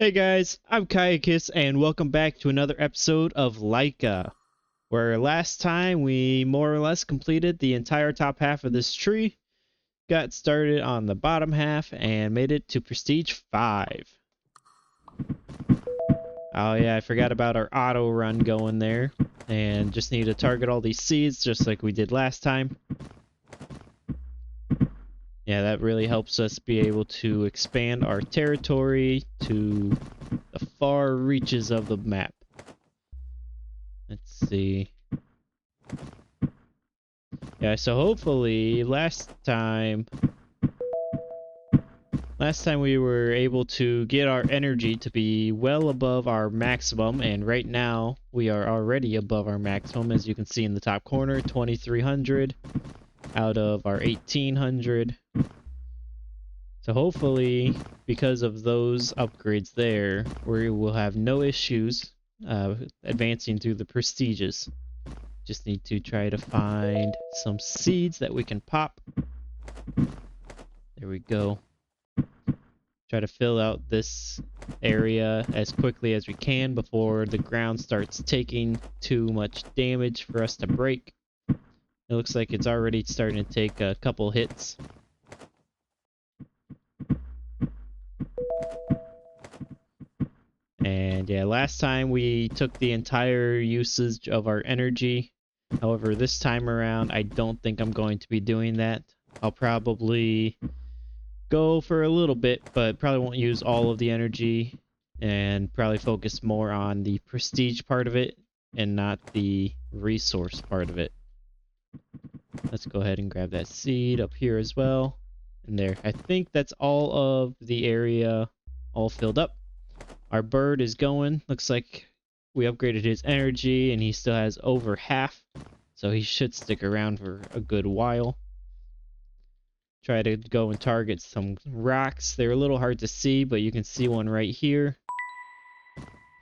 Hey guys, I'm Kayakis and welcome back to another episode of Lyca, where last time we more or less completed the entire top half of this tree, got started on the bottom half, and made it to Prestige 5. Oh yeah, I forgot about our auto run going there, and just need to target all these seeds just like we did last time. Yeah, that really helps us be able to expand our territory to the far reaches of the map. Let's see. Yeah, so hopefully last time we were able to get our energy to be well above our maximum, and right now we are already above our maximum, as you can see in the top corner, 2300 out of our 1800. So hopefully, because of those upgrades there, we will have no issues advancing through the prestiges. Just need to try to find some seeds that we can pop. There we go. Try to fill out this area as quickly as we can before the ground starts taking too much damage for us to break. It looks like it's already starting to take a couple hits. And yeah, last time we took the entire usage of our energy. However, this time around, I don't think I'm going to be doing that. I'll probably go for a little bit, but probably won't use all of the energy, and probably focus more on the prestige part of it and not the resource part of it. Let's go ahead and grab that seed up here as well. And there, I think that's all of the area all filled up. Our bird is going. Looks like we upgraded his energy and he still has over half, so he should stick around for a good while. Try to go and target some rocks. They're a little hard to see, but you can see one right here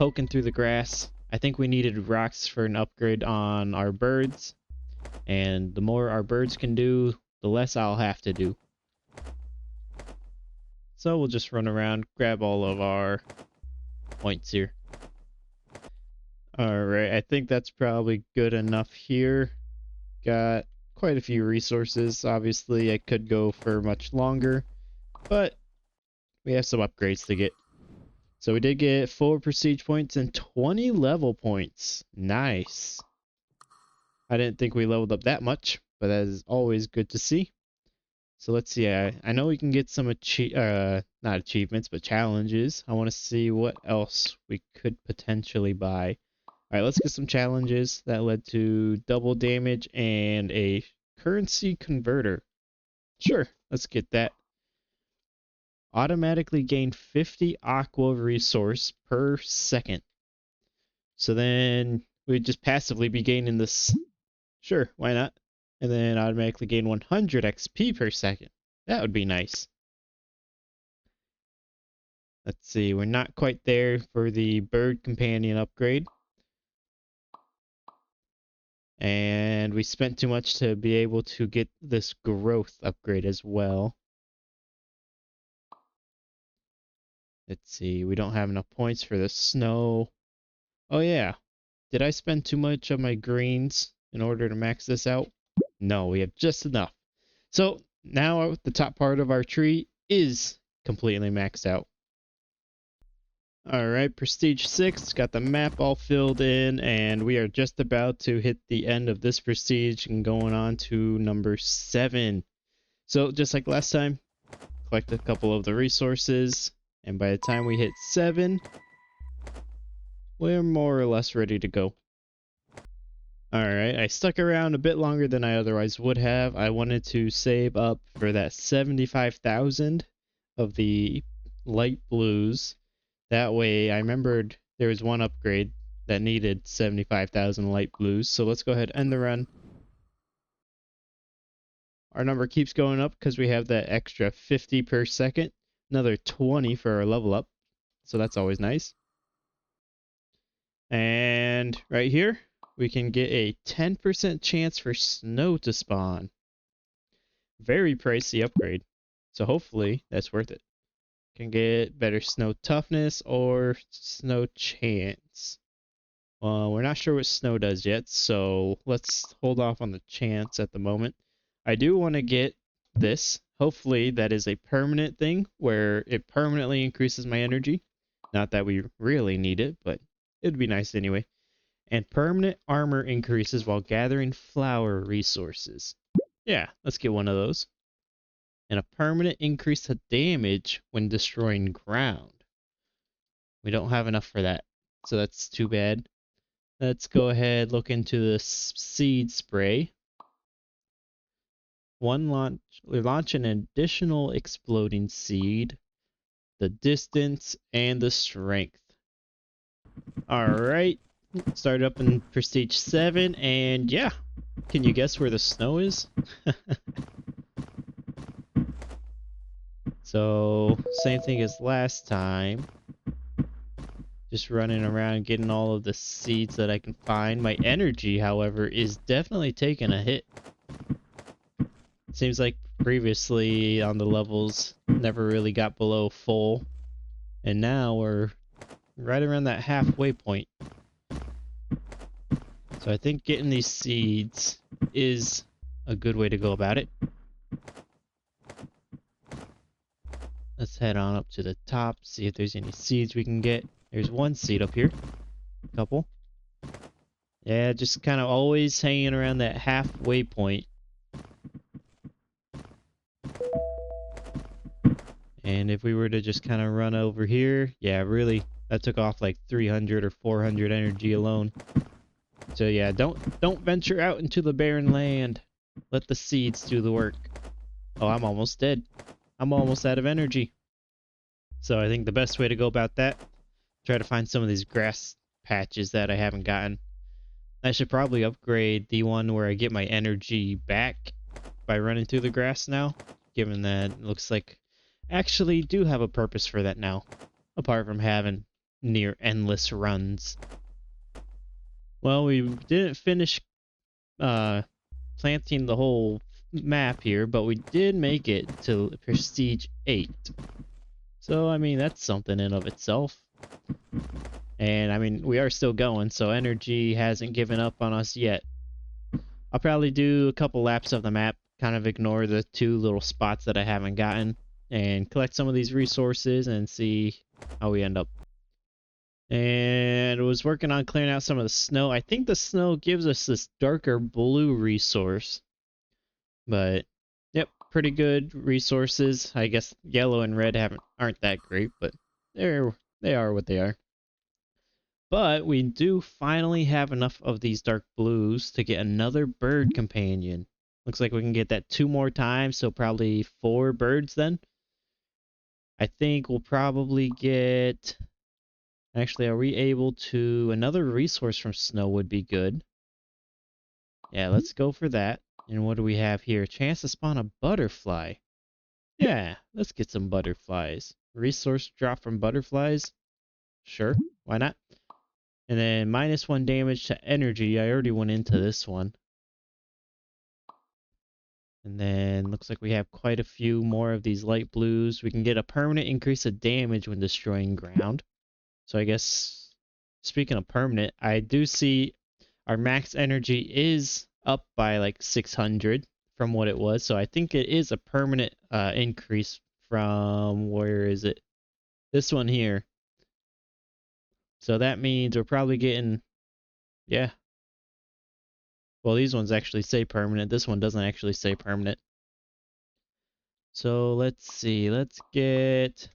poking through the grass. I think we needed rocks for an upgrade on our birds, and the more our birds can do, the less I'll have to do. So we'll just run around, grab all of our points here. Alright, I think that's probably good enough here. Got quite a few resources. Obviously, I could go for much longer, but we have some upgrades to get. So we did get 4 prestige points and 20 level points. Nice. I didn't think we leveled up that much, but that is always good to see. So let's see. I know we can get some not achievements, but challenges. I want to see what else we could potentially buy. All right, let's get some challenges that led to double damage and a currency converter. Sure, let's get that. Automatically gain 50 aqua resource per second. So then we'd just passively be gaining this. Sure, why not? And then automatically gain 100 XP per second. That would be nice. Let's see, we're not quite there for the bird companion upgrade. And we spent too much to be able to get this growth upgrade as well. Let's see, we don't have enough points for the snow. Oh yeah, did I spend too much of my greens in order to max this out? No, we have just enough. So now the top part of our tree is completely maxed out. Alright, Prestige 6, got the map all filled in, and we are just about to hit the end of this Prestige and going on to number 7. So, just like last time, collect a couple of the resources, and by the time we hit 7, we're more or less ready to go. Alright, I stuck around a bit longer than I otherwise would have. I wanted to save up for that 75,000 of the light blues. That way, I remembered there was one upgrade that needed 75,000 light blues, so let's go ahead and end the run. Our number keeps going up because we have that extra 50 per second, another 20 for our level up, so that's always nice. And right here, we can get a 10% chance for snow to spawn. Very pricey upgrade, so hopefully that's worth it. Can get better snow toughness or snow chance. We're not sure what snow does yet, so let's hold off on the chance at the moment. I do want to get this. Hopefully that is a permanent thing where it permanently increases my energy. Not that we really need it, but it'd be nice anyway. And permanent armor increases while gathering flower resources. Yeah, let's get one of those. And a permanent increase to damage when destroying ground. We don't have enough for that, so that's too bad. Let's go ahead, look into the seed spray. We launch an additional exploding seed, the distance, and the strength. Alright, start up in Prestige 7, and yeah, can you guess where the snow is? So, same thing as last time. Just running around getting all of the seeds that I can find. My energy, however, is definitely taking a hit. Seems like previously on the levels never really got below full. And now we're right around that halfway point. So I think getting these seeds is a good way to go about it. Let's head on up to the top, see if there's any seeds we can get. There's one seed up here. A couple. Yeah, just kind of always hanging around that halfway point. And if we were to just kind of run over here, yeah, really, that took off like 300 or 400 energy alone. So yeah, don't venture out into the barren land. Let the seeds do the work. Oh, I'm almost dead. I'm almost out of energy. So I think the best way to go about that, try to find some of these grass patches that I haven't gotten. I should probably upgrade the one where I get my energy back by running through the grass now, given that it looks like I actually do have a purpose for that now, apart from having near endless runs. Well, we didn't finish planting the whole map here, but we did make it to Prestige 8. So, I mean, that's something in of itself. And, I mean, we are still going, so energy hasn't given up on us yet. I'll probably do a couple laps of the map, kind of ignore the 2 little spots that I haven't gotten, and collect some of these resources and see how we end up. And was working on clearing out some of the snow. I think the snow gives us this darker blue resource. But, yep, pretty good resources. I guess yellow and red aren't that great, but they are what they are. But we do finally have enough of these dark blues to get another bird companion. Looks like we can get that 2 more times, so probably 4 birds then. I think we'll probably get... Actually, are we able to... Another resource from snow would be good. Yeah, let's go for that. And what do we have here? Chance to spawn a butterfly. Yeah, let's get some butterflies. Resource drop from butterflies? Sure, why not? And then -1 damage to energy. I already went into this one. And then looks like we have quite a few more of these light blues. We can get a permanent increase of damage when destroying ground. So I guess, speaking of permanent, I do see our max energy is up by like 600 from what it was. So I think it is a permanent increase from, where is it? This one here. So that means we're probably getting, yeah. Well, these ones actually say permanent. This one doesn't actually say permanent. So let's see. Let's get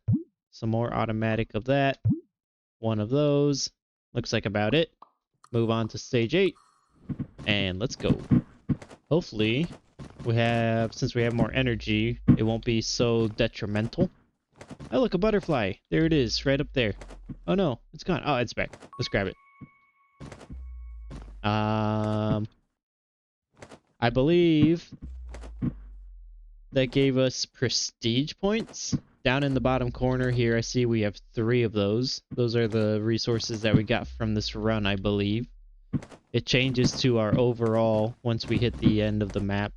some more automatic of that. One of those. Looks like about it. Move on to stage 8. And let's go. Hopefully, since we have more energy, it won't be so detrimental. Oh, look, a butterfly. There it is, right up there. Oh no, it's gone. Oh, it's back. Let's grab it. I believe that gave us prestige points. Down in the bottom corner here, I see we have 3 of those. Those are the resources that we got from this run, I believe. It changes to our overall once we hit the end of the map.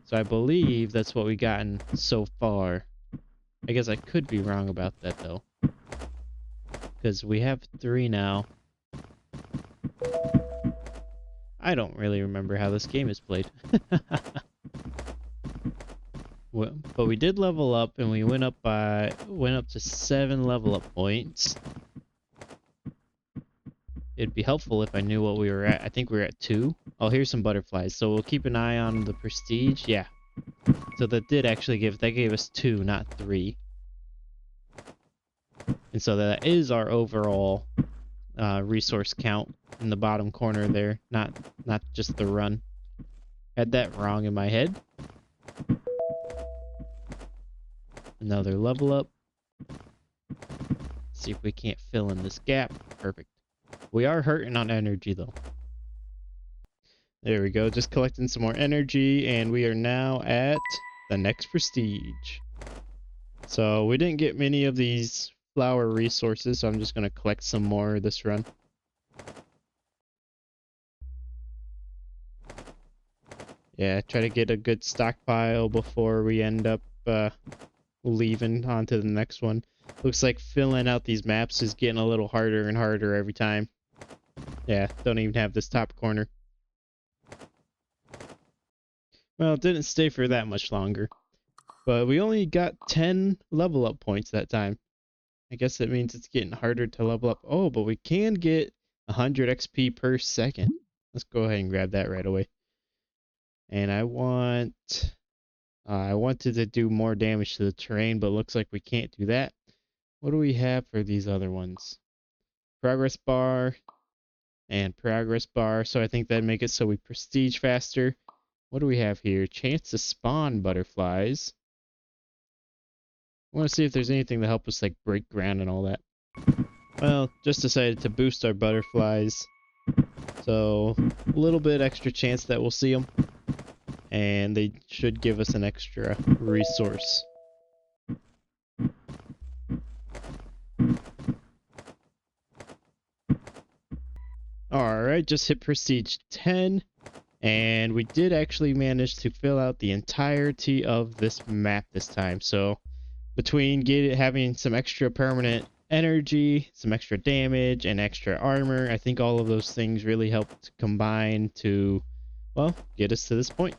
So I believe that's what we gotten so far. I guess I could be wrong about that though, because we have 3 now. I don't really remember how this game is played. Well, but we did level up, and we went up to 7 level up points. It'd be helpful if I knew what we were at. I think we were at 2. Oh, here's some butterflies. So we'll keep an eye on the prestige. Yeah. So that gave us 2, not 3. And so that is our overall resource count in the bottom corner there, not just the run. Had that wrong in my head. Another level up. See if we can't fill in this gap. Perfect. We are hurting on energy though. There we go, just collecting some more energy, and we are now at the next prestige. So we didn't get many of these flower resources, so I'm just going to collect some more this run. Yeah, try to get a good stockpile before we end up leaving on to the next one. Looks like filling out these maps is getting a little harder and harder every time. Yeah, don't even have this top corner. Well, it didn't stay for that much longer. But we only got 10 level up points that time. I guess that means it's getting harder to level up. Oh, but we can get 100 XP per second. Let's go ahead and grab that right away. And I wanted to do more damage to the terrain, but looks like we can't do that. What do we have for these other ones? Progress bar and progress bar. So I think that'd make it so we prestige faster. What do we have here? Chance to spawn butterflies. I want to see if there's anything to help us like break ground and all that. Well, just decided to boost our butterflies. So a little bit extra chance that we'll see them. And they should give us an extra resource. Alright, just hit prestige 10. And we did actually manage to fill out the entirety of this map this time. So between having some extra permanent energy, some extra damage, and extra armor, I think all of those things really helped combine to, well, get us to this point.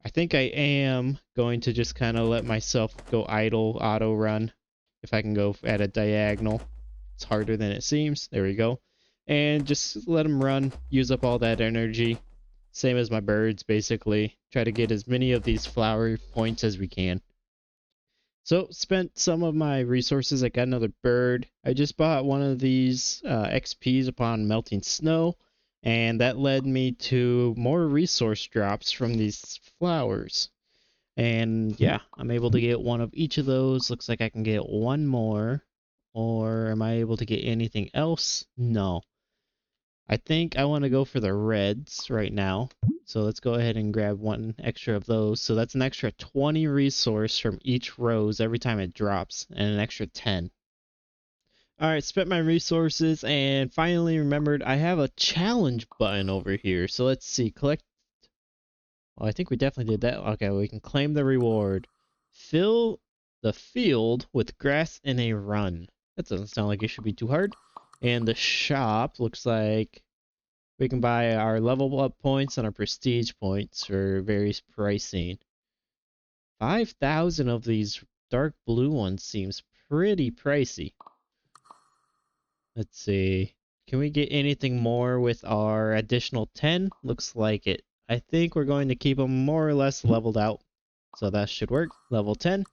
I think I am going to just kind of let myself go idle auto run if I can go at a diagonal. It's harder than it seems. There we go. And just let them run, use up all that energy. Same as my birds, basically. Try to get as many of these flower points as we can. So, spent some of my resources. I got another bird. I just bought one of these XPs upon melting snow, and that led me to more resource drops from these flowers. And yeah, I'm able to get one of each of those. Looks like I can get one more. Or am I able to get anything else? No. I think I want to go for the reds right now. So let's go ahead and grab one extra of those. So that's an extra 20 resource from each rose every time it drops, and an extra 10. Alright, spent my resources and finally remembered I have a challenge button over here. So let's see, collect. Well, I think we definitely did that. Okay, we can claim the reward. Fill the field with grass in a run. That doesn't sound like it should be too hard. And the shop looks like we can buy our level up points and our prestige points for various pricing. 5,000 of these dark blue ones seems pretty pricey. Let's see. Can we get anything more with our additional 10? Looks like it. I think we're going to keep them more or less leveled out. So that should work. Level 10.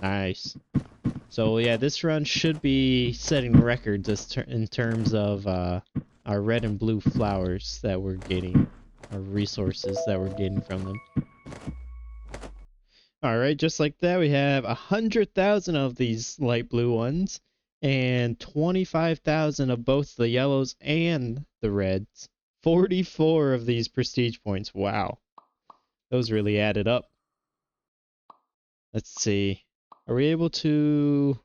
Nice. So yeah, this run should be setting records in terms of our red and blue flowers that we're getting, our resources that we're getting from them. Alright, just like that, we have 100,000 of these light blue ones, and 25,000 of both the yellows and the reds. 44 of these prestige points. Wow. Those really added up. Let's see. Are we able to...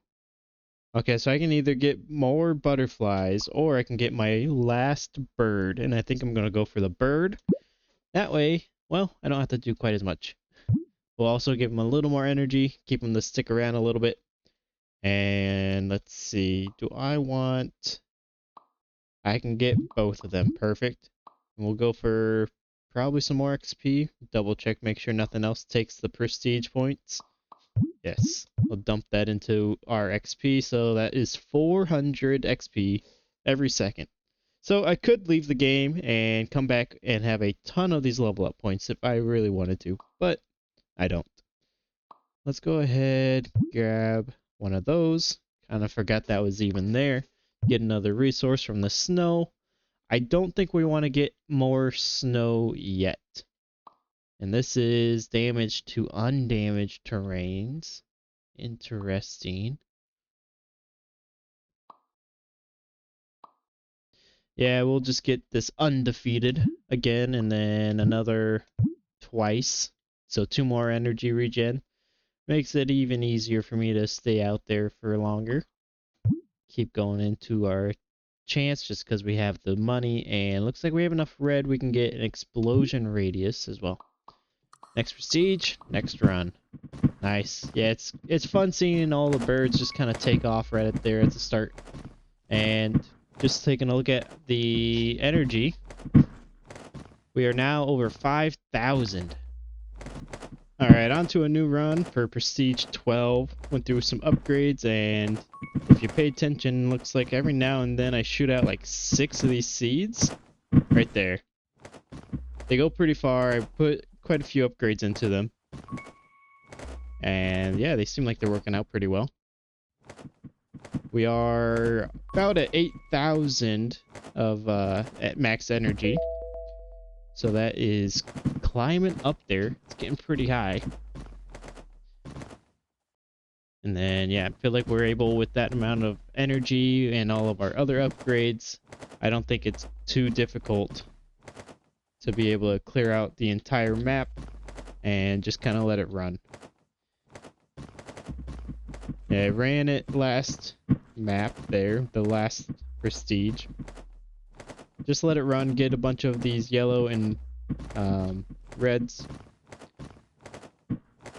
Okay, so I can either get more butterflies or I can get my last bird, and I think I'm going to go for the bird. That way, well, I don't have to do quite as much. We'll also give them a little more energy, keep them to stick around a little bit. And let's see, I can get both of them, perfect. And we'll go for probably some more XP, double check, make sure nothing else takes the prestige points. Yes, we'll dump that into our XP, so that is 400 XP every second. So I could leave the game and come back and have a ton of these level up points if I really wanted to, but I don't. Let's go ahead, grab one of those. Kind of forgot that was even there. Get another resource from the snow. I don't think we want to get more snow yet. And this is damage to undamaged terrains. Interesting. Yeah, we'll just get this undefeated again and then another twice. So 2 more energy regen. Makes it even easier for me to stay out there for longer. Keep going into our chance just because we have the money, and looks like we have enough red. We can get an explosion radius as well. Next prestige, next run. Nice. Yeah, it's fun seeing all the birds just kind of take off right at there at the start. And just taking a look at the energy, we are now over 5,000. Alright, on to a new run for Prestige 12. Went through some upgrades, and if you pay attention, looks like every now and then I shoot out like 6 of these seeds. Right there. They go pretty far. I put quite a few upgrades into them. And yeah, they seem like they're working out pretty well. We are about at 8,000 of at max energy. So that is climbing up there. It's getting pretty high. And then, yeah, I feel like we're able, with that amount of energy and all of our other upgrades, I don't think it's too difficult to be able to clear out the entire map and just kind of let it run. Yeah, I ran it last map there, the last prestige. Just let it run, get a bunch of these yellow and reds.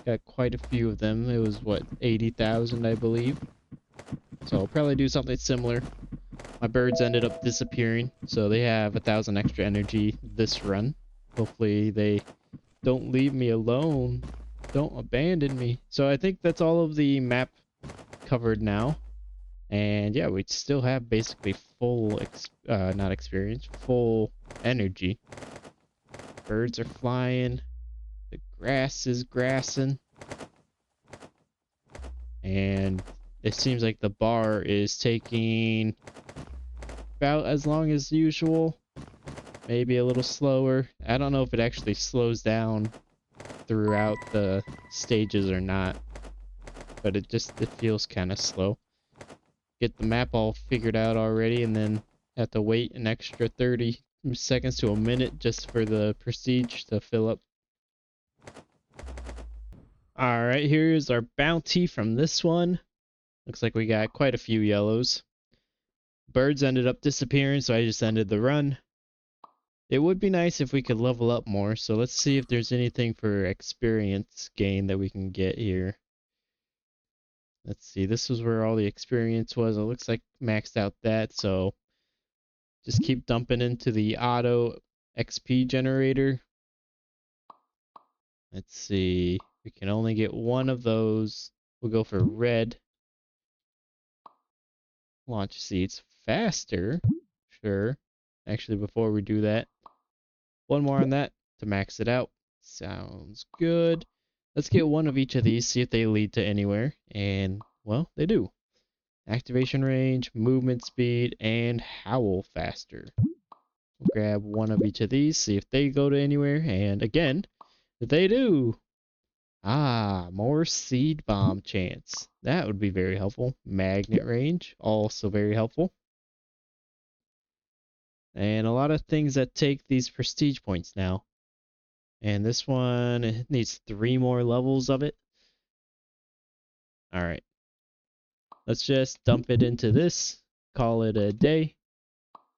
Got quite a few of them. It was, what, 80,000, I believe. So I'll probably do something similar. My birds ended up disappearing, so they have 1,000 extra energy this run. Hopefully they don't leave me alone. Don't abandon me. So I think that's all of the map covered now. And yeah, we still have basically full, not experience, full energy. Birds are flying. The grass is grassing. And it seems like the bar is taking about as long as usual. Maybe a little slower. I don't know if it actually slows down throughout the stages or not. But it feels kind of slow. Get the map all figured out already and then have to wait an extra 30 seconds to a minute just for the prestige to fill up. Alright, here's our bounty from this one. Looks like we got quite a few yellows. Birds ended up disappearing, so I just ended the run. It would be nice if we could level up more, so let's see if there's anything for experience gain that we can get here. Let's see, this was where all the experience was. It looks like maxed out that, so just keep dumping into the auto XP generator. Let's see, we can only get one of those. We'll go for red. Launch seeds faster. Sure. Actually, before we do that, one more on that to max it out. Sounds good. Let's get one of each of these, see if they lead to anywhere. And, well, they do. Activation range, movement speed, and howl faster. We'll grab one of each of these, see if they go to anywhere. And again, they do. Ah, more seed bomb chance. That would be very helpful. Magnet range, also very helpful. And a lot of things that take these prestige points now. And this one needs 3 more levels of it. Alright. Let's just dump it into this. Call it a day.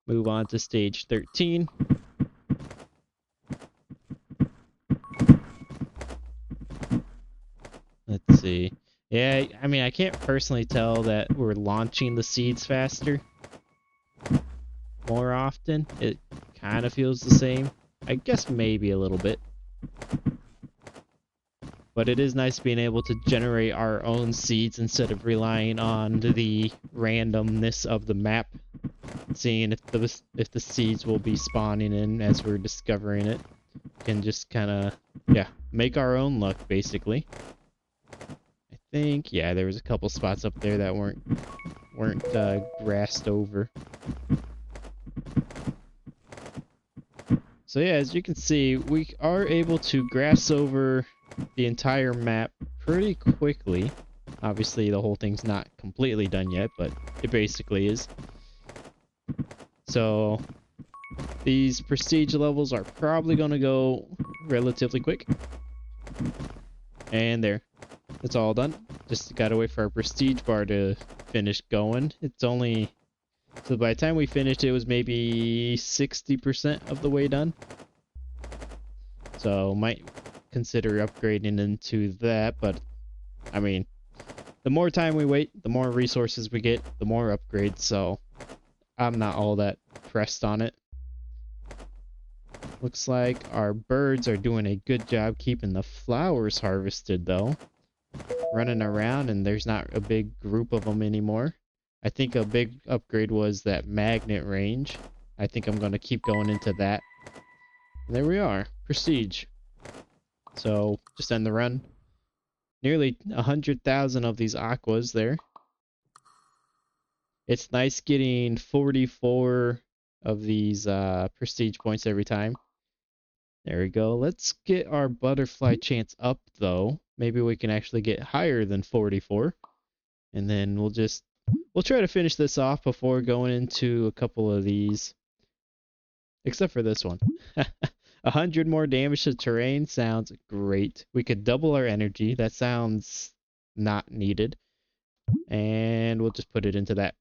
Move on to stage 13. Yeah, I mean, I can't personally tell that we're launching the seeds faster more often. It kind of feels the same. I guess maybe a little bit. But it is nice being able to generate our own seeds instead of relying on the randomness of the map. Seeing if the seeds will be spawning in as we're discovering it. Can just kind of, yeah, make our own luck, basically. I think, yeah, there was a couple spots up there that weren't grassed over. So yeah, as you can see, we are able to grass over the entire map pretty quickly. Obviously, the whole thing's not completely done yet, but it basically is. So these prestige levels are probably going to go relatively quick. And there. It's all done. Just gotta wait for our prestige bar to finish going. It's only... So by the time we finished, it was maybe 60% of the way done. So might consider upgrading into that, but I mean, the more time we wait, the more resources we get, the more upgrades, so I'm not all that pressed on it. Looks like our birds are doing a good job keeping the flowers harvested though. Running around and there's not a big group of them anymore. I think a big upgrade was that magnet range. I think I'm going to keep going into that. And there we are. Prestige. So, just end the run. Nearly 100,000 of these aquas there. It's nice getting 44 of these prestige points every time. There we go. Let's get our butterfly chance up, though. Maybe we can actually get higher than 44. And then we'll try to finish this off before going into a couple of these. Except for this one. 100 more damage to terrain sounds great. We could double our energy. That sounds not needed. And we'll just put it into that.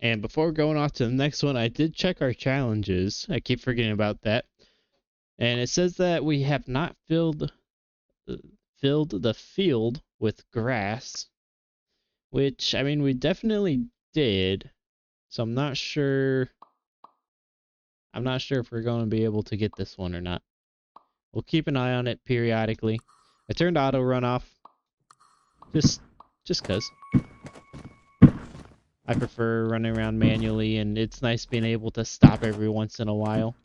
And before going off to the next one, I did check our challenges. I keep forgetting about that. And it says that we have not filled the field with grass. Which, I mean, we definitely did. So I'm not sure if we're going to be able to get this one or not. We'll keep an eye on it periodically. I turned auto run off. Just 'cause. I prefer running around manually, and it's nice being able to stop every once in a while.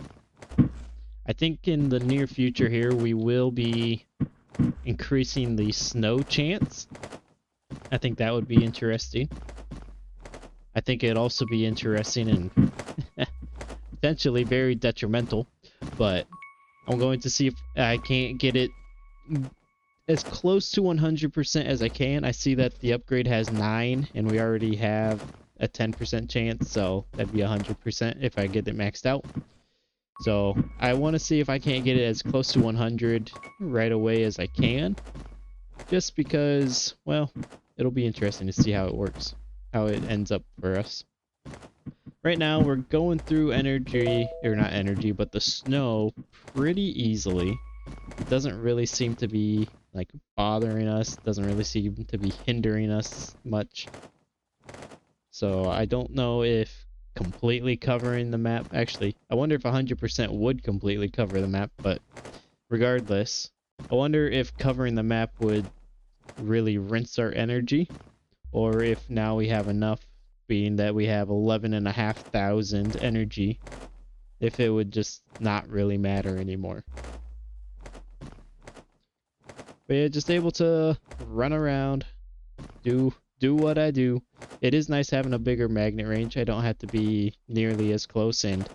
I think in the near future here, we will be increasing the snow chance. I think that would be interesting. I think it'd also be interesting and potentially very detrimental, but I'm going to see if I can't get it as close to 100% as I can. I see that the upgrade has 9 and we already have a 10% chance, so that'd be 100% if I get it maxed out. So I want to see if I can't get it as close to 100 right away as I can, just because, well, it'll be interesting to see how it works, how it ends up for us. Right now we're going through energy, or not energy, but the snow pretty easily. It doesn't really seem to be like bothering us, doesn't really seem to be hindering us much. So I don't know if completely covering the map, actually, I wonder if 100% would completely cover the map, but regardless, I wonder if covering the map would really rinse our energy, or if now we have enough, being that we have 11,500 energy, if it would just not really matter anymore. But yeah, just able to run around, do what I do. It is nice having a bigger magnet range. I don't have to be nearly as close, and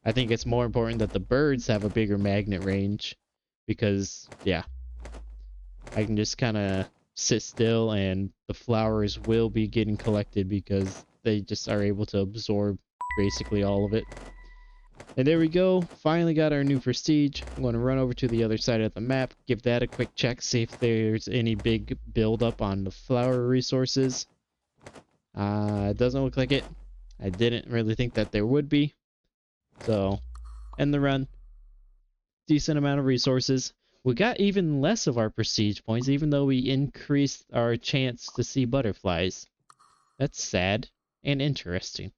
I think it's more important that the birds have a bigger magnet range, because, yeah, I can just kind of sit still and the flowers will be getting collected because they just are able to absorb basically all of it. And there we go. Finally got our new prestige. I'm going to run over to the other side of the map, give that a quick check, see if there's any big buildup on the flower resources. It doesn't look like it. I didn't really think that there would be. So, end the run. Decent amount of resources. We got even less of our prestige points, even though we increased our chance to see butterflies. That's sad and interesting.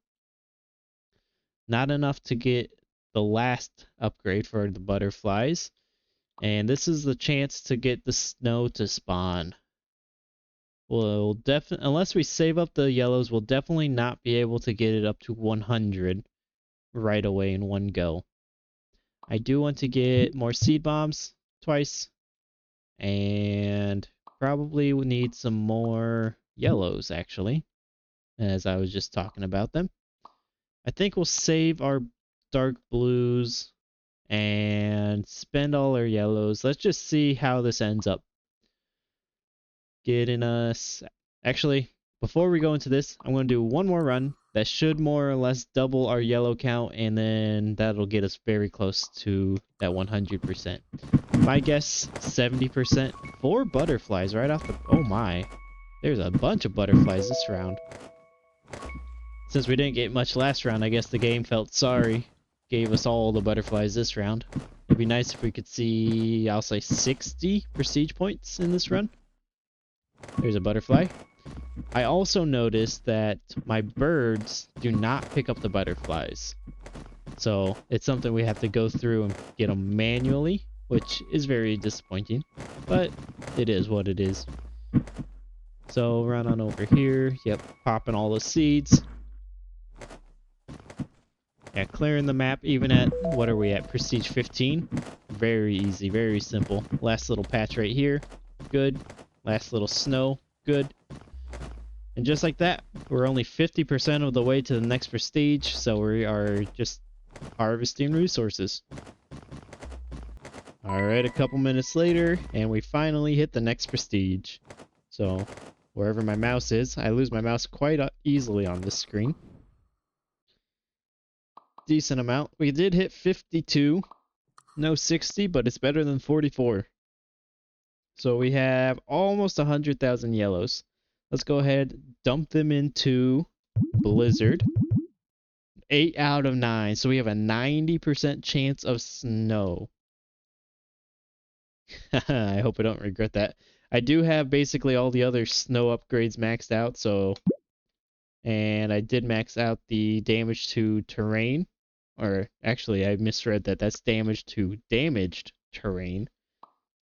Not enough to get the last upgrade for the butterflies. And this is the chance to get the snow to spawn. We'll definitely, unless we save up the yellows, we'll definitely not be able to get it up to 100 right away in one go. I do want to get more seed bombs twice. And probably we need some more yellows, actually, as I was just talking about them. I think we'll save our dark blues and spend all our yellows. Let's just see how this ends up. Getting us... Actually, before we go into this, I'm going to do one more run. That should more or less double our yellow count, and then that'll get us very close to that 100%. My guess, 70%. 4 butterflies right off the... Oh my. There's a bunch of butterflies this round. Since we didn't get much last round, I guess the game felt sorry. Gave us all the butterflies this round. It'd be nice if we could see, I'll say 60 prestige points in this run. There's a butterfly. I also noticed that my birds do not pick up the butterflies. So it's something we have to go through and get them manually, which is very disappointing, but it is what it is. So run on over here. Yep, popping all the seeds. Yeah, clearing the map even at, what are we at, Prestige 15? Very easy, very simple. Last little patch right here. Good. Last little snow. Good. And just like that, we're only 50% of the way to the next prestige, so we are just harvesting resources. Alright, a couple minutes later, and we finally hit the next prestige. So, wherever my mouse is, I lose my mouse quite easily on this screen. Decent amount. We did hit 52. No 60, but it's better than 44. So we have almost 100,000 yellows. Let's go ahead, dump them into Blizzard. 8 out of 9. So we have a 90% chance of snow. I hope I don't regret that. I do have basically all the other snow upgrades maxed out, so... And I did max out the damage to terrain. Or, actually, I misread that. That's damage to damaged terrain.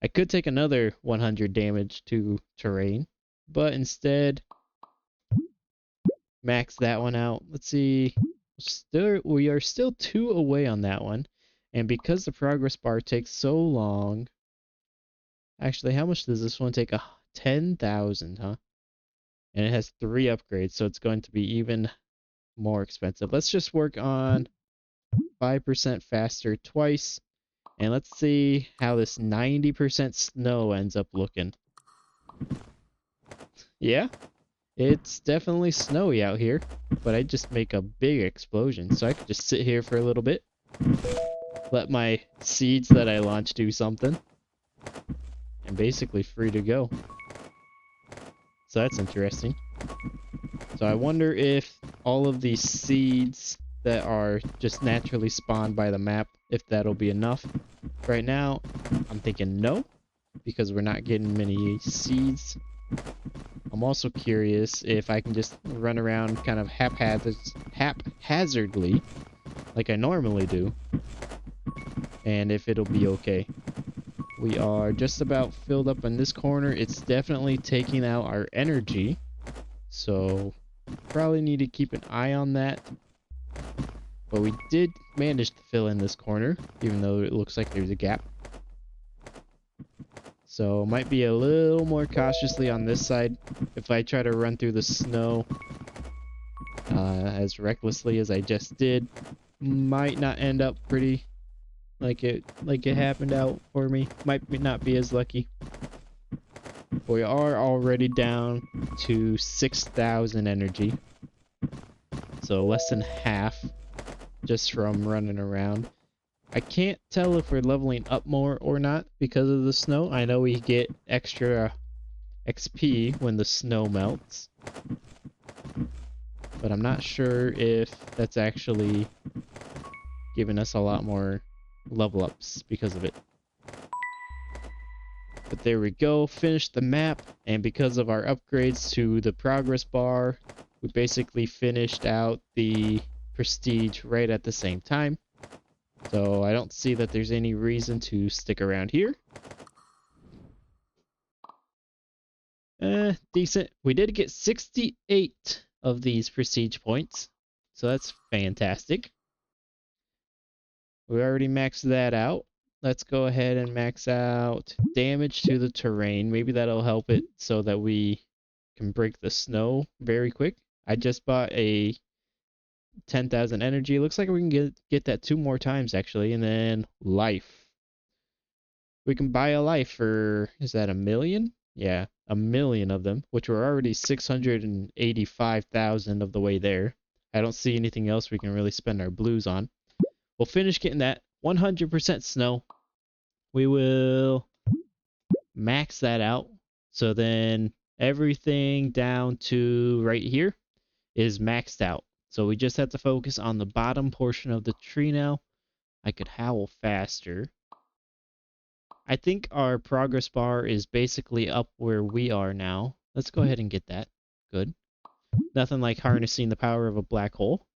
I could take another 100 damage to terrain, but instead... max that one out. Let's see. We are still 2 away on that one. And because the progress bar takes so long... Actually, how much does this one take? 10,000, huh? And it has 3 upgrades, so it's going to be even more expensive. Let's just work on 5% faster twice. And let's see how this 90% snow ends up looking. Yeah, it's definitely snowy out here, but I just make a big explosion, so I could just sit here for a little bit. Let my seeds that I launch do something. And basically free to go. So that's interesting. So I wonder if all of these seeds that are just naturally spawned by the map, if that'll be enough. Right now, I'm thinking no, because we're not getting many seeds. I'm also curious if I can just run around kind of haphazardly, like I normally do, and if it'll be okay. We are just about filled up in this corner. It's definitely taking out our energy, so probably need to keep an eye on that. But we did manage to fill in this corner, even though it looks like there's a gap. So might be a little more cautiously on this side. If I try to run through the snow as recklessly as I just did, might not end up pretty like it happened out for me. Might not be as lucky. We are already down to 6,000 energy, so less than half just from running around. I can't tell if we're leveling up more or not because of the snow. I know we get extra XP when the snow melts, but I'm not sure if that's actually giving us a lot more level ups because of it. But there we go, finished the map, and because of our upgrades to the progress bar, we basically finished out the prestige right at the same time. So I don't see that there's any reason to stick around here. Decent. We did get 68 of these prestige points, so that's fantastic. We already maxed that out. Let's go ahead and max out damage to the terrain. Maybe that'll help it so that we can break the snow very quick. I just bought a 10,000 energy. Looks like we can get that 2 more times actually, and then life. We can buy a life for, is that 1,000,000? Yeah, 1,000,000 of them, which we're already 685,000 of the way there. I don't see anything else we can really spend our blues on. We'll finish getting that 100% snow. We will max that out. So then everything down to right here is maxed out. So we just have to focus on the bottom portion of the tree now. I could howl faster. I think our progress bar is basically up where we are now. Let's go ahead and get that. Good. Nothing like harnessing the power of a black hole.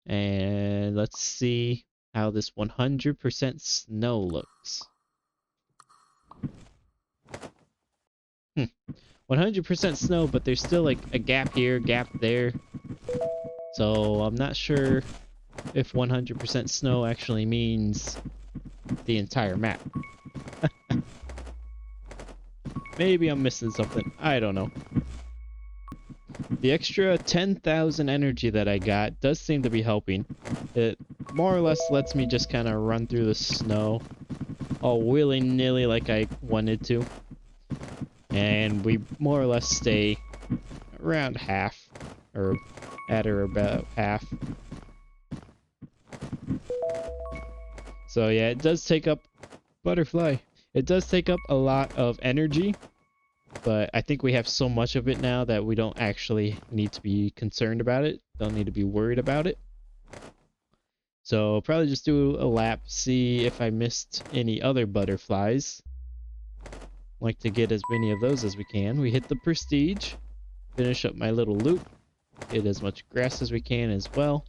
And let's see how this 100% snow looks. 100% snow, but there's still like a gap here, gap there. So I'm not sure if 100% snow actually means the entire map. Maybe I'm missing something. I don't know. The extra 10,000 energy that I got does seem to be helping. It more or less lets me just kind of run through the snow all willy-nilly like I wanted to. And we more or less stay around half, or at or about half. So yeah, it does take up, butterfly, it does take up a lot of energy, but I think we have so much of it now that we don't actually need to be concerned about it, don't need to be worried about it. So probably just do a lap, see if I missed any other butterflies. Like to get as many of those as we can. We hit the prestige, finish up my little loop, get as much grass as we can as well.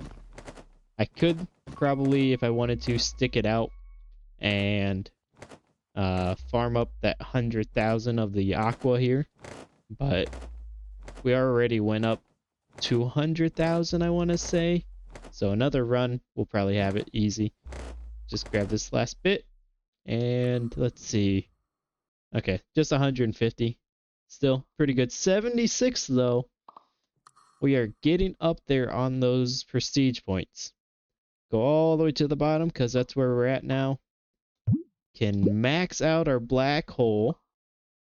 I could probably, if I wanted to, stick it out and farm up that 100,000 of the aqua here, but we already went up 200,000, I want to say. So another run, we'll probably have it easy. Just grab this last bit, and let's see. Okay, just 150. Still pretty good. 76 though. We are getting up there on those prestige points. Go all the way to the bottom because that's where we're at now. Can max out our black hole.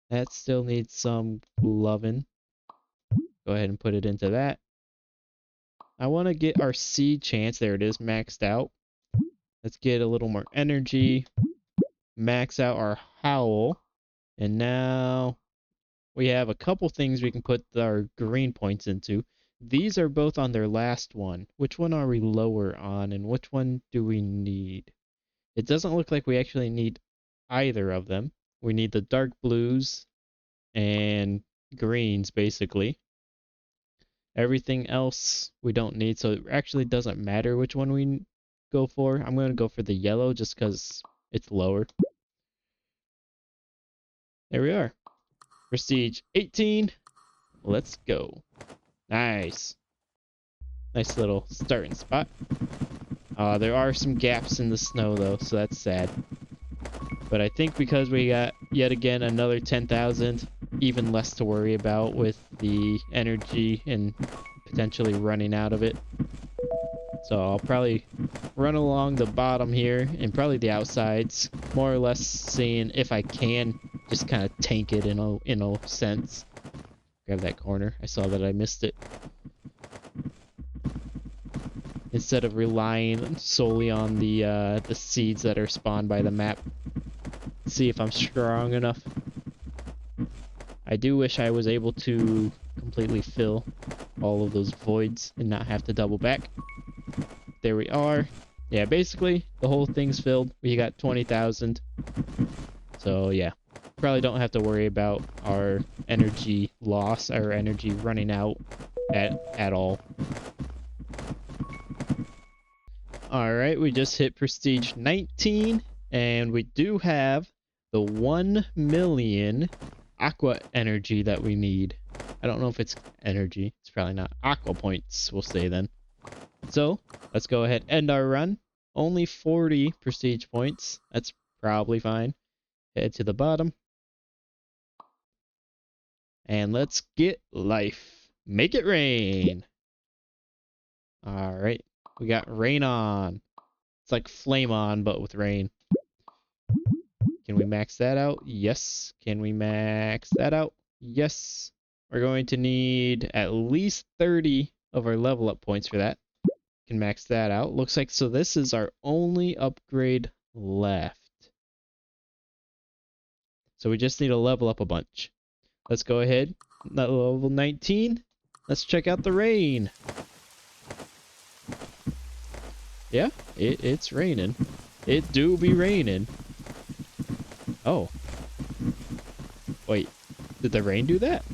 That still needs some loving. Go ahead and put it into that. I want to get our seed chance. There it is, maxed out. Let's get a little more energy. Max out our howl. And now we have a couple things we can put our green points into. These are both on their last one. Which one are we lower on and which one do we need? It doesn't look like we actually need either of them. We need the dark blues and greens basically. Everything else we don't need, so it actually doesn't matter which one we go for. I'm going to go for the yellow just because it's lower. There we are. Prestige 18. Let's go. Nice. Nice little starting spot. There are some gaps in the snow though, so that's sad. But I think because we got yet again another 10,000, even less to worry about with the energy and potentially running out of it. So I'll probably run along the bottom here and probably the outsides, more or less seeing if I can just kind of tank it in a sense. Grab that corner. I saw that I missed it. Instead of relying solely on the seeds that are spawned by the map. See if I'm strong enough. I do wish I was able to completely fill all of those voids and not have to double back. There we are. Yeah, basically the whole thing's filled. We got 20,000. So yeah, probably don't have to worry about our energy loss, our energy running out at all. All right, we just hit prestige 19, and we do have the 1 million aqua energy that we need. I don't know if it's energy. It's probably not. Aqua points, we'll say then. So let's go ahead and end our run. Only 40 prestige points. That's probably fine. Head to the bottom. And let's get life. Make it rain. All right. We got rain on. It's like flame on, but with rain. Can we max that out? Yes. Can we max that out? Yes. We're going to need at least 30 of our level up points for that. Can max that out. Looks like, so this is our only upgrade left. So we just need to level up a bunch. Let's go ahead. Level 19. Let's check out the rain. Yeah, it's raining. It do be raining. Oh. Wait, did the rain do that?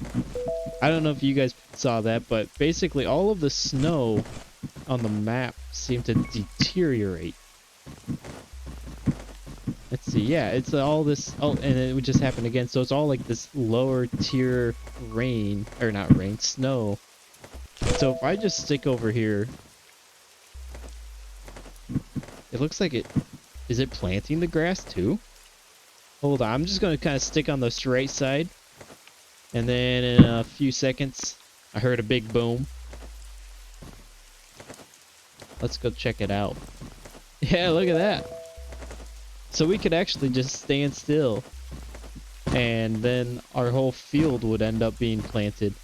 I don't know if you guys saw that, but basically all of the snow on the map seemed to deteriorate. Let's see, yeah, it's all this, oh, and it would just happen again, so it's all like this lower tier rain, or not rain, snow. So if I just stick over here, it looks like is it planting the grass too? Hold on, I'm just gonna kind of stick on the straight side, and then in a few seconds, I heard a big boom. Let's go check it out. Yeah, look at that. So we could actually just stand still, and then our whole field would end up being planted.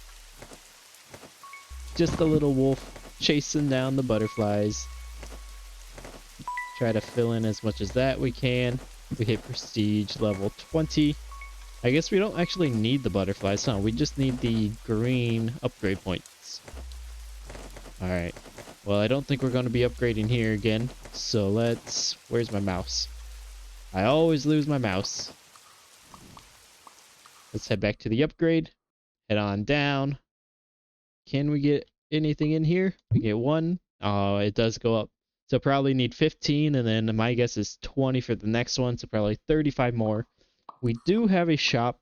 Just a little wolf chasing down the butterflies. Try to fill in as much as that we can. We hit prestige level 20. I guess we don't actually need the butterflies, huh? We just need the green upgrade points. Alright. Well, I don't think we're going to be upgrading here again. So let's... Where's my mouse? I always lose my mouse. Let's head back to the upgrade. Head on down. Can we get anything in here? We get 1. Oh, it does go up. So probably need 15, and then my guess is 20 for the next one, so probably 35 more. We do have a shop,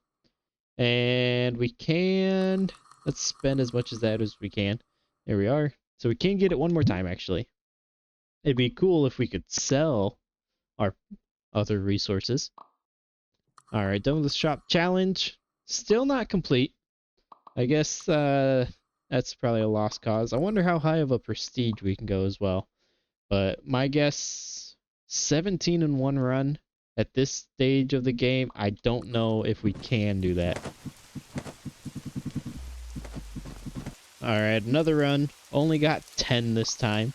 and we can... Let's spend as much of that as we can. There we are. So we can get it one more time, actually. It'd be cool if we could sell our other resources. Alright, done with the shop challenge. Still not complete. I guess that's probably a lost cause. I wonder how high of a prestige we can go as well. But my guess, 17 in one run at this stage of the game. I don't know if we can do that. Alright, another run. Only got 10 this time.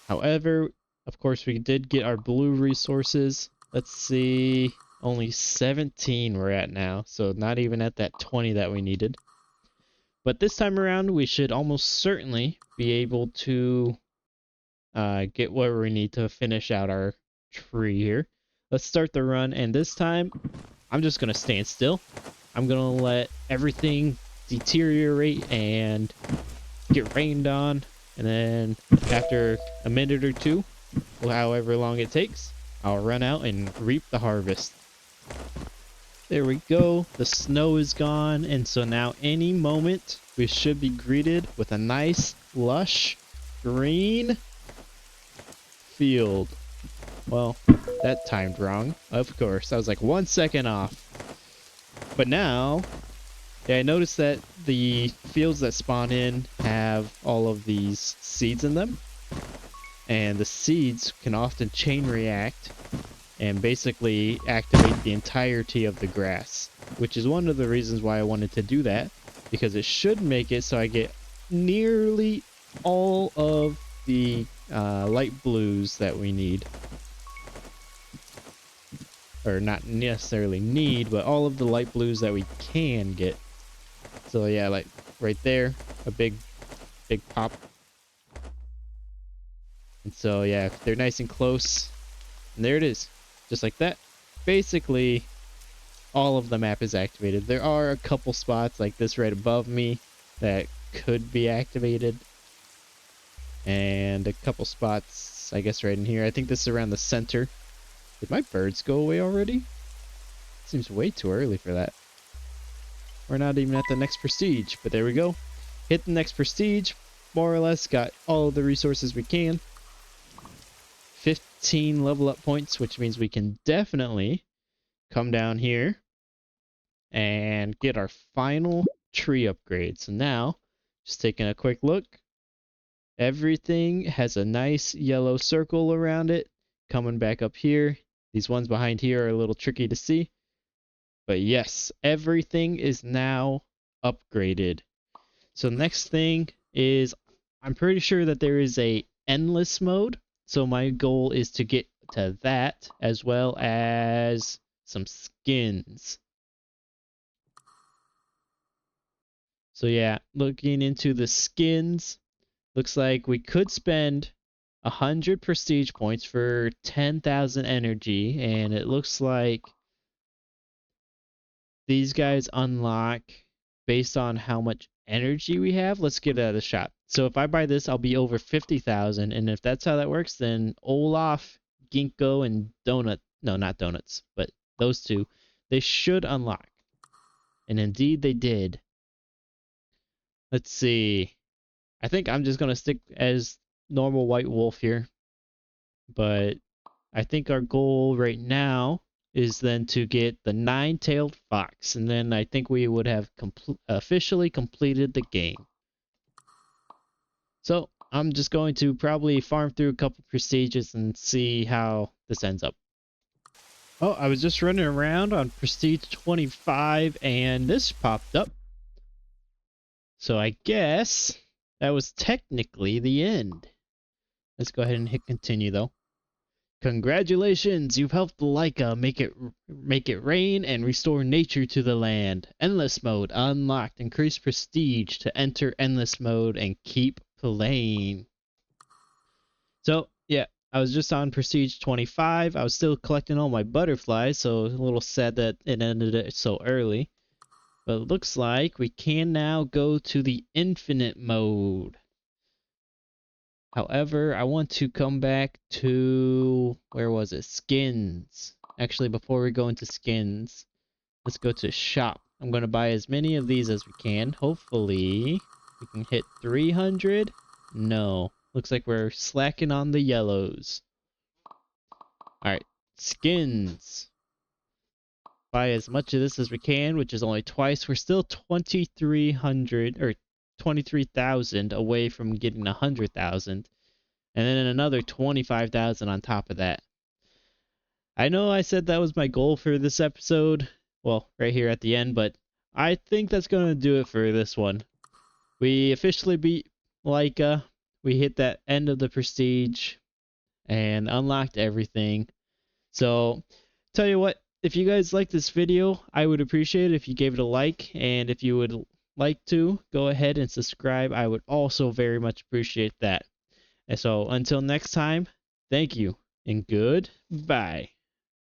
However, of course, we did get our blue resources. Let's see. Only 17 we're at now. So not even at that 20 that we needed. But this time around, we should almost certainly be able to get what we need to finish out our tree here. Let's start the run, and this time I'm just gonna stand still. I'm gonna let everything deteriorate and get rained on, and then after a minute or two, or however long it takes, I'll run out and reap the harvest. There we go, the snow is gone, and so now any moment we should be greeted with a nice lush green field. Well, that timed wrong, of course. I was like 1 second off. But now, yeah, I noticed that the fields that spawn in have all of these seeds in them. And the seeds can often chain react and basically activate the entirety of the grass. Which is one of the reasons why I wanted to do that. Because it should make it so I get nearly all of the light blues that we need. Or not necessarily need, but all of the light blues that we can get. So yeah, like right there, a big pop. And so yeah, if they're nice and close, and there it is, just like that. Basically, all of the map is activated. There are a couple spots like this right above me that could be activated. And a couple spots, I guess, right in here. I think this is around the center. Did my birds go away already? Seems way too early for that. We're not even at the next prestige, but there we go. Hit the next prestige. More or less got all of the resources we can. 15 level up points, which means we can definitely come down here and get our final tree upgrade. So now, just taking a quick look. Everything has a nice yellow circle around it. Coming back up here. These ones behind here are a little tricky to see. But yes, everything is now upgraded. So next thing is, I'm pretty sure that there is a endless mode. So my goal is to get to that, as well as some skins. So yeah, looking into the skins, looks like we could spend 100 prestige points for 10,000 energy, and it looks like these guys unlock based on how much energy we have. Let's give that a shot. So if I buy this, I'll be over 50,000, and if that's how that works, then Olaf, Ginkgo, and Donut, no, not Donuts, but those two, they should unlock. And indeed they did. Let's see. I think I'm just gonna stick as normal white wolf here. But I think our goal right now is then to get the 9-tailed fox, and then I think we would have officially completed the game. So I'm just going to probably farm through a couple prestiges and see how this ends up. Oh, I was just running around on prestige 25 and this popped up. So I guess that was technically the end. Let's go ahead and hit continue though. Congratulations, you've helped Lyca make it rain and restore nature to the land. Endless mode unlocked. Increase prestige to enter endless mode and keep playing. So yeah, I was just on prestige 25. I was still collecting all my butterflies, so a little sad that it ended it so early. But it looks like we can now go to the infinite mode. However, I want to come back to, where was it? Skins. Actually, before we go into skins, let's go to shop. I'm going to buy as many of these as we can. Hopefully, we can hit 300. No. Looks like we're slacking on the yellows. Alright, skins. Buy as much of this as we can, which is only twice. We're still 2,300, or 23,000 away from getting 100,000. And then another 25,000 on top of that. I know I said that was my goal for this episode. Well, right here at the end, but I think that's going to do it for this one. We officially beat Lyca. We hit that end of the prestige and unlocked everything. So, tell you what, if you guys like this video, I would appreciate it if you gave it a like, and if you would like to, go ahead and subscribe. I would also very much appreciate that. And so, until next time, thank you, and goodbye.